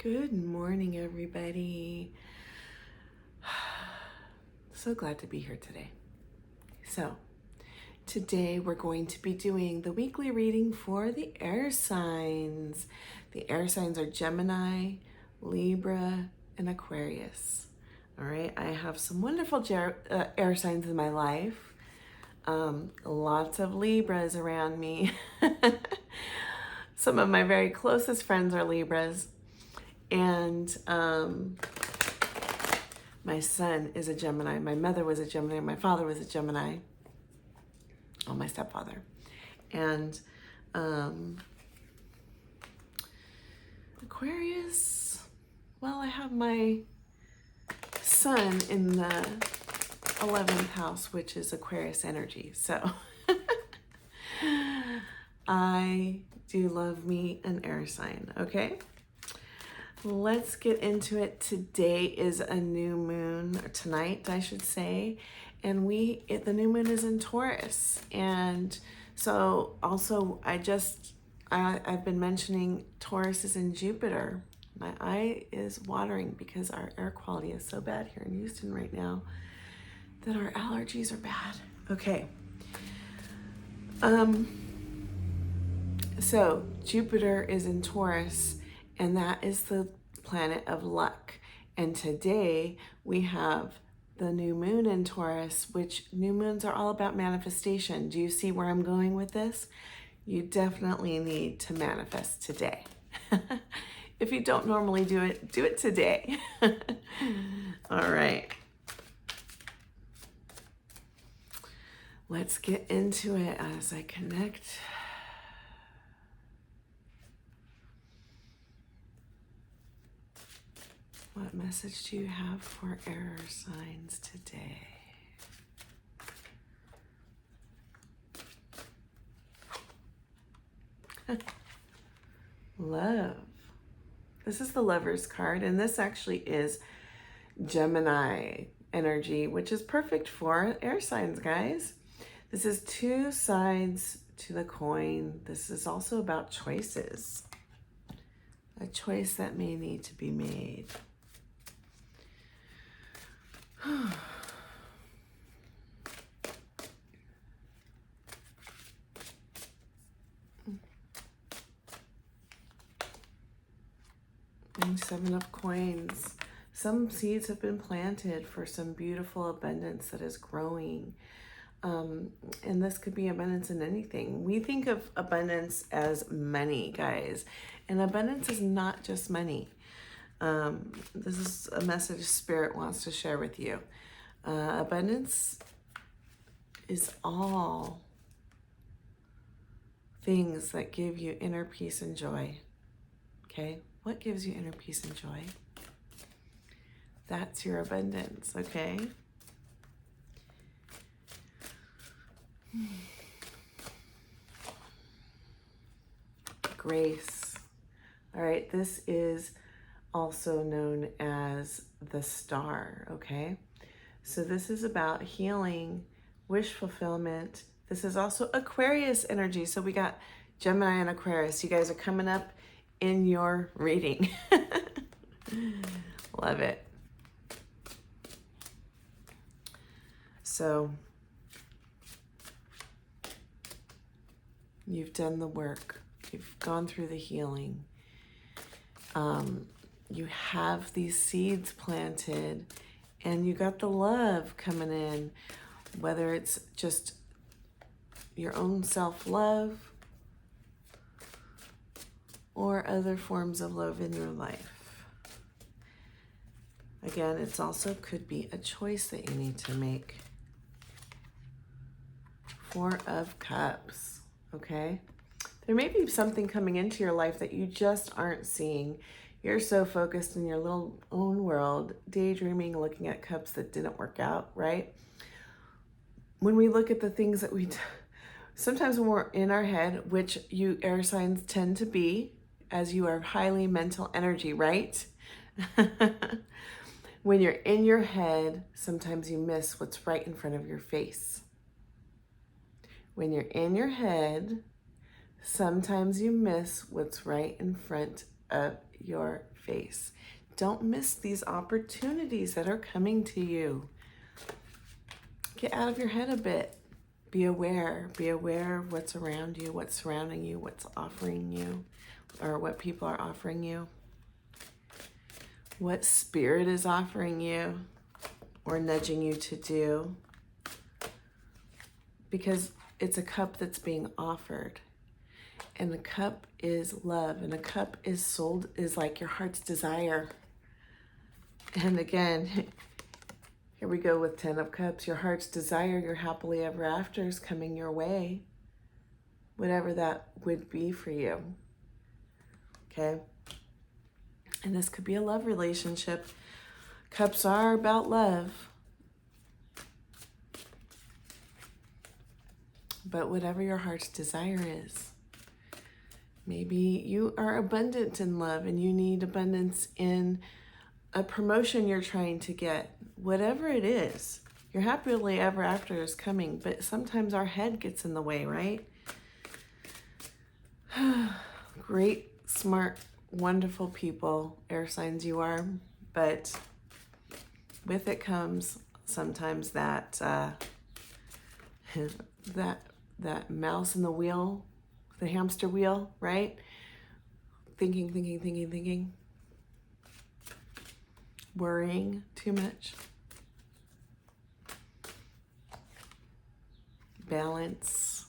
Good morning, everybody. So glad to be here today. So, today we're going to be doing the weekly reading for the air signs. The air signs are Gemini, Libra, and Aquarius. All right, I have some wonderful air signs in my life. Lots of Libras around me. Some of my very closest friends are Libras. And my son is a Gemini. My mother was a Gemini. My father was a Gemini. Oh, my stepfather. And Aquarius, well, I have my son in the 11th house, which is Aquarius energy. So I do love me an air sign, okay? Let's get into it. Today is a new moon, or tonight, I should say, and the new moon is in Taurus. And so also I've been mentioning Taurus is in Jupiter. My eye is watering because our air quality is so bad here in Houston right now that our allergies are bad. Okay. So Jupiter is in Taurus, and that is the planet of luck. And today we have the new moon in Taurus, which new moons are all about manifestation. Do you see where I'm going with this? You definitely need to manifest today. If you don't normally do it today. All right. Let's get into it as I connect. What message do you have for air signs today? Love. This is the Lover's card, and this actually is Gemini energy, which is perfect for air signs, guys. This is two sides to the coin. This is also about choices. A choice that may need to be made. And 7 of coins. Some seeds have been planted for some beautiful abundance that is growing. And this could be abundance in anything. We think of abundance as money, guys. And abundance is not just money. This is a message Spirit wants to share with you. Abundance is all things that give you inner peace and joy. Okay? What gives you inner peace and joy? That's your abundance, okay? Grace. All right, this is also known as the star, okay? So this is about healing, wish fulfillment. This is also Aquarius energy. So we got Gemini and Aquarius. You guys are coming up in your reading. Love it. So you've done the work. You've gone through the healing. You have these seeds planted, and you got the love coming in, whether it's just your own self-love or other forms of love in your life. Again, it's also could be a choice that you need to make. 4 of Cups, okay? There may be something coming into your life that you just aren't seeing. You're so focused in your little own world, daydreaming, looking at cups that didn't work out, right? When we look at the things that we do, sometimes when we're in our head, which you air signs tend to be, as you are highly mental energy, right? When you're in your head, sometimes you miss what's right in front of your face. When you're in your head, sometimes you miss what's right in front of your face. Don't miss these opportunities that are coming to you. Get out of your head a bit. Be aware. Be aware of what's around you, what's surrounding you, what's offering you, or what people are offering you. What spirit is offering you or nudging you to do. Because it's a cup that's being offered. And the cup is love. And a cup is like your heart's desire. And again, here we go with 10 of Cups. Your heart's desire, your happily ever after is coming your way. Whatever that would be for you. Okay? And this could be a love relationship. Cups are about love. But whatever your heart's desire is. Maybe you are abundant in love and you need abundance in a promotion you're trying to get. Whatever it is, your happily ever after is coming, but sometimes our head gets in the way, right? Great, smart, wonderful people, air signs you are, but with it comes sometimes that that mouse in the wheel, the hamster wheel, right? Thinking. Worrying too much. Balance.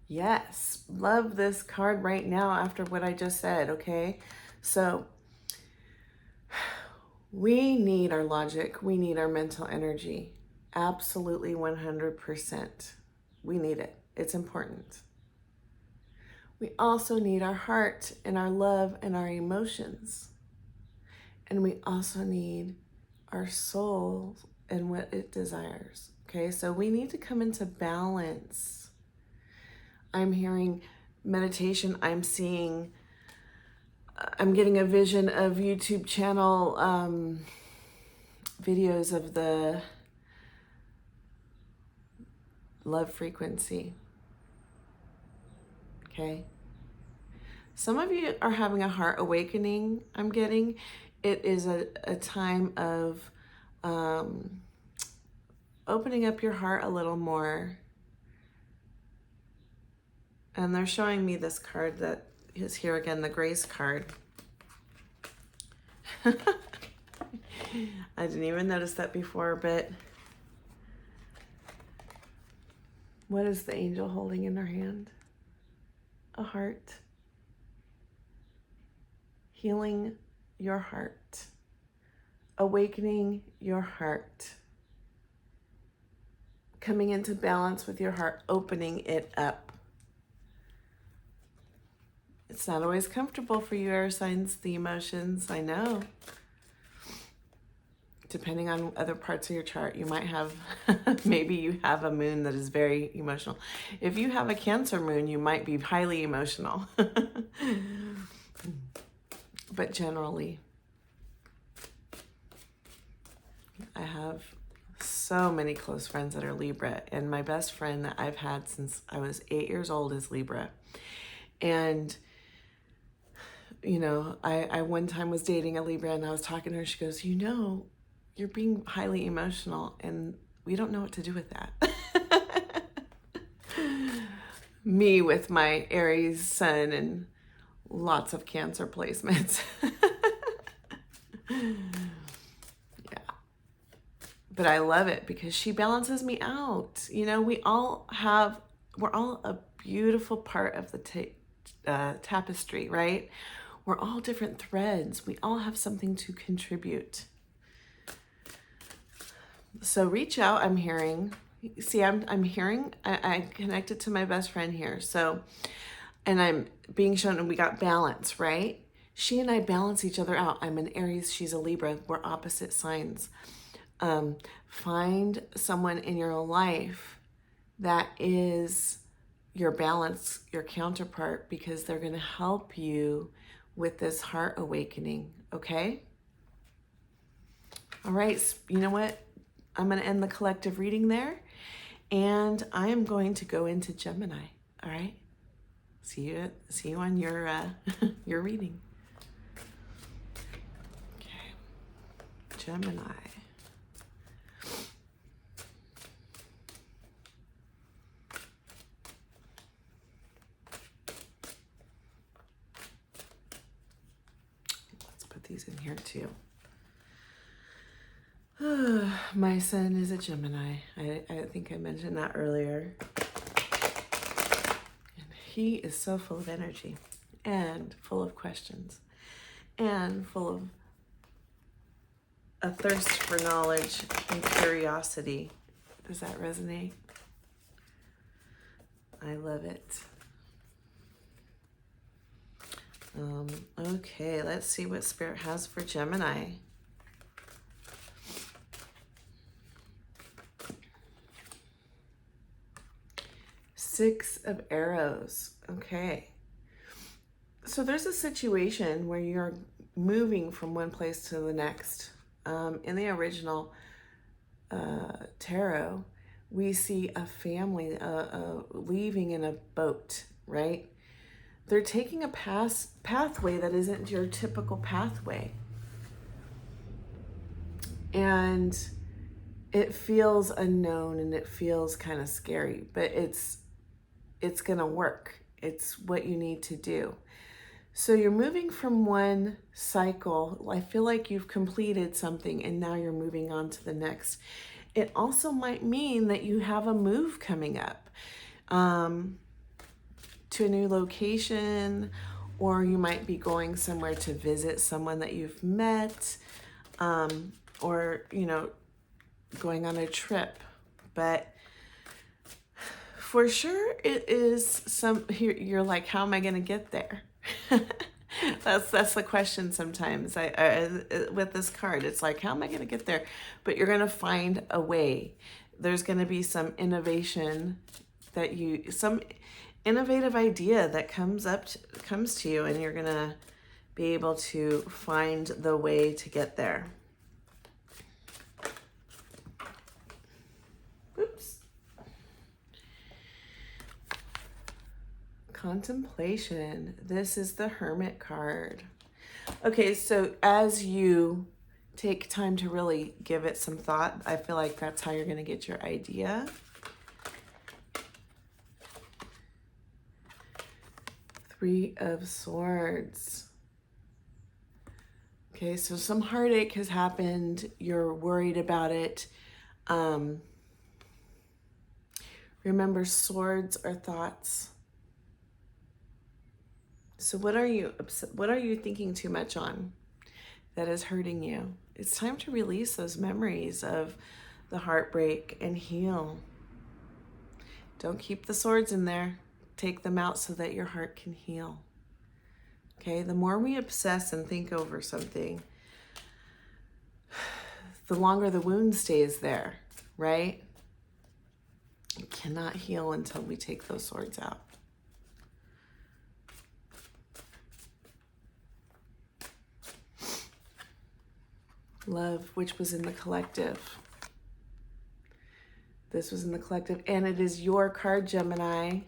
Yes, love this card right now after what I just said, okay? So we need our logic. We need our mental energy. Absolutely 100%. We need it. It's important. We also need our heart and our love and our emotions. And we also need our soul and what it desires. Okay, so we need to come into balance. I'm hearing meditation. I'm getting a vision of YouTube channel videos of the love frequency. Okay. Some of you are having a heart awakening, I'm getting. It is a time of opening up your heart a little more. And they're showing me this card that is here again, the Grace card. I didn't even notice that before, but what is the angel holding in her hand? A heart. Healing your heart. Awakening your heart. Coming into balance with your heart, opening it up. It's not always comfortable for you, air signs, the emotions, I know. Depending on other parts of your chart, you might have, maybe you have a moon that is very emotional. If you have a Cancer moon, you might be highly emotional. But generally, I have so many close friends that are Libra, and my best friend that I've had since I was 8 years old is Libra. And you know, I one time was dating a Libra and I was talking to her. She goes, you know, you're being highly emotional and we don't know what to do with that. Me with my Aries sun and lots of Cancer placements. Yeah. But I love it because she balances me out. You know, we're all a beautiful part of the tapestry, right? We're all different threads. We all have something to contribute. So reach out, I'm hearing. See, I'm hearing, I connected to my best friend here. So, and I'm being shown, and we got balance, right? She and I balance each other out. I'm an Aries, she's a Libra. We're opposite signs. Find someone in your life that is your balance, your counterpart, because they're going to help you with this heart awakening, okay? All right, you know what? I'm going to end the collective reading there, and I am going to go into Gemini, all right? See you on your your reading. Gemini. Let's put these in here too. My son is a Gemini. I think I mentioned that earlier. And he is so full of energy and full of questions and full of a thirst for knowledge and curiosity. Does that resonate? I love it. Okay, let's see what Spirit has for Gemini. Six of Arrows. Okay. So there's a situation where you're moving from one place to the next. In the original tarot, we see a family leaving in a boat, right? They're taking a pathway that isn't your typical pathway. And it feels unknown and it feels kind of scary, but it's gonna work. It's what you need to do. So you're moving from one cycle. I feel like you've completed something and now you're moving on to the next. It also might mean that you have a move coming up to a new location, or you might be going somewhere to visit someone that you've met, or, you know, going on a trip. But for sure it is you're like, how am I going to get there? That's the question sometimes. With this card, it's like, how am I going to get there? But you're going to find a way. There's going to be some innovation some innovative idea that comes to you, and you're going to be able to find the way to get there. Oops. Contemplation. This is the Hermit card. Okay, so as you take time to really give it some thought, I feel like that's how you're going to get your idea. Three of Swords. Okay, so some heartache has happened. You're worried about it. Remember, swords are thoughts. So what are you thinking too much on that is hurting you? It's time to release those memories of the heartbreak and heal. Don't keep the swords in there. Take them out so that your heart can heal. Okay, the more we obsess and think over something, the longer the wound stays there, right? It cannot heal until we take those swords out. Love, which was in the collective. This was in the collective, and it is your card, Gemini.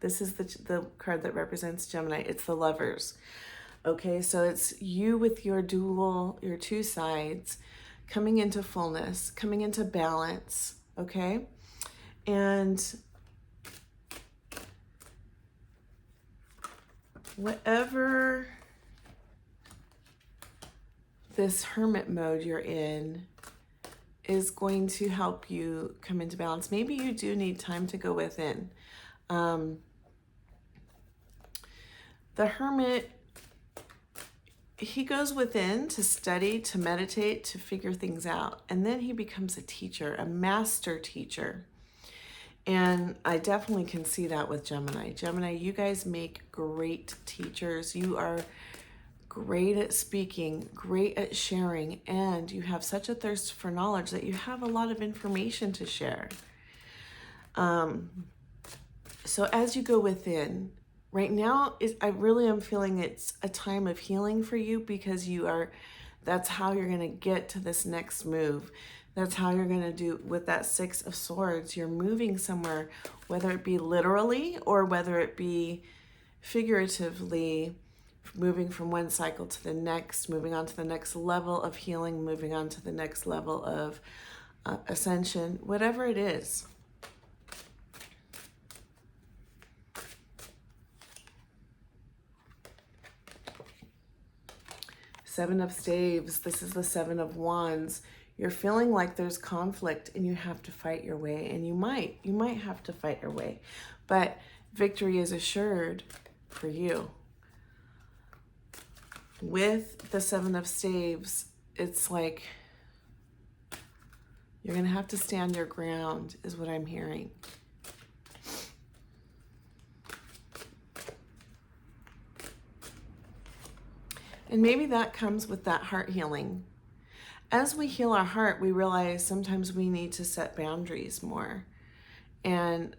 This is the card that represents Gemini. It's the Lovers. Okay, so it's you with your two sides, coming into fullness, coming into balance, okay? And whatever this hermit mode you're in is going to help you come into balance. Maybe you do need time to go within. The hermit, he goes within to study, to meditate, to figure things out. And then he becomes a teacher, a master teacher. And I definitely can see that with Gemini. Gemini, you guys make great teachers. You are great at speaking, great at sharing, and you have such a thirst for knowledge that you have a lot of information to share. So as you go within, right now, I really am feeling it's a time of healing for you, because that's how you're going to get to this next move. That's how you're going to do with that Six of Swords. You're moving somewhere, whether it be literally or whether it be figuratively. moving from one cycle to the next, moving on to the next level of healing, moving on to the next level of ascension, whatever it is. Seven of Staves, this is the Seven of Wands. You're feeling like there's conflict and you have to fight your way, and you might have to fight your way, but victory is assured for you. With the Seven of Staves, it's like you're going to have to stand your ground, is what I'm hearing. And maybe that comes with that heart healing. As we heal our heart, we realize sometimes we need to set boundaries more. And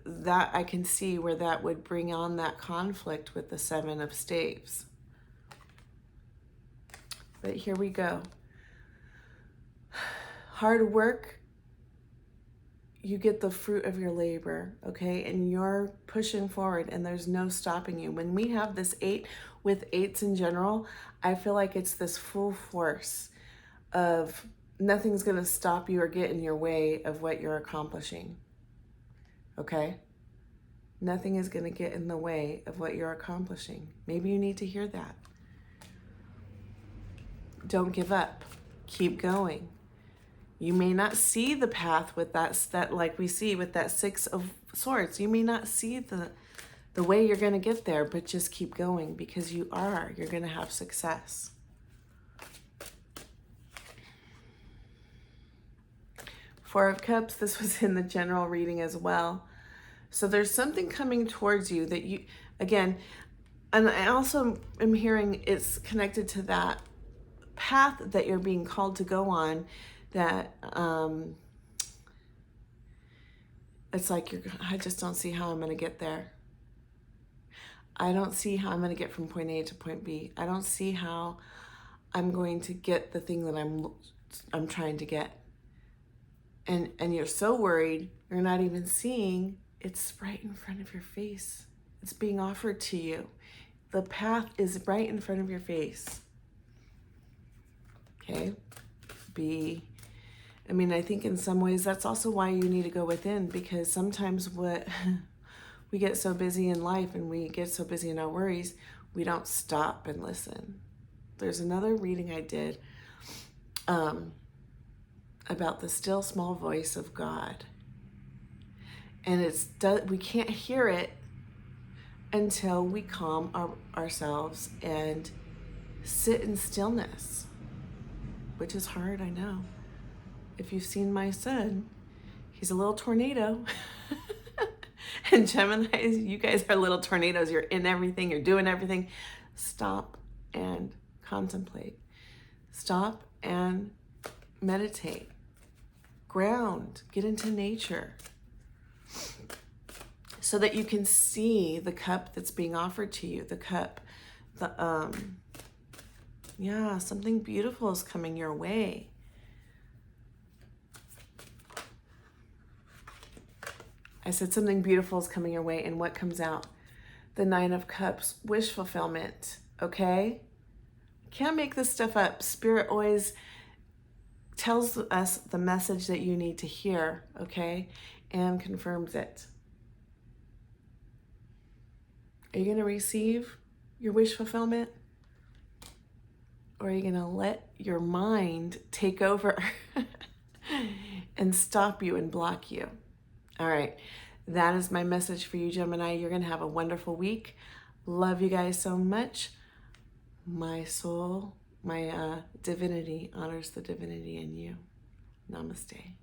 that I can see where that would bring on that conflict with the Seven of Staves. But here we go. Hard work, you get the fruit of your labor, okay? And you're pushing forward and there's no stopping you. When we have this 8 with 8s in general, I feel like it's this full force of nothing's going to stop you or get in your way of what you're accomplishing, okay? Nothing is going to get in the way of what you're accomplishing. Maybe you need to hear that. Don't give up. Keep going. You may not see the path with that like we see with that 6 of Swords. You may not see the way you're going to get there, but just keep going, because you're going to have success. Four of Cups, this was in the general reading as well. So there's something coming towards you that you, again, and I also am hearing it's connected to that path that you're being called to go on, that it's like I just don't see how I'm going to get there. I don't see how I'm going to get from point A to point B. I don't see how I'm going to get the thing that I'm trying to get. And you're so worried, you're not even seeing it's right in front of your face. It's being offered to you. The path is right in front of your face. Okay? I mean, I think in some ways that's also why you need to go within, because sometimes we get so busy in life and we get so busy in our worries, we don't stop and listen. There's another reading I did about the still small voice of God. And we can't hear it until we calm ourselves and sit in stillness, which is hard, I know. If you've seen my son, he's a little tornado. And Gemini, you guys are little tornadoes. You're in everything, you're doing everything. Stop and contemplate. Stop and meditate. Ground, get into nature, so that you can see the cup that's being offered to you. The cup, something beautiful is coming your way. I said something beautiful is coming your way, and what comes out? The Nine of Cups, wish fulfillment, okay? Can't make this stuff up. Spirit always tells us the message that you need to hear, okay? And confirms it. Are you going to receive your wish fulfillment? Or are you going to let your mind take over and stop you and block you? All right, that is my message for you, Gemini. You're going to have a wonderful week. Love you guys so much. My soul, my divinity honors the divinity in you. Namaste.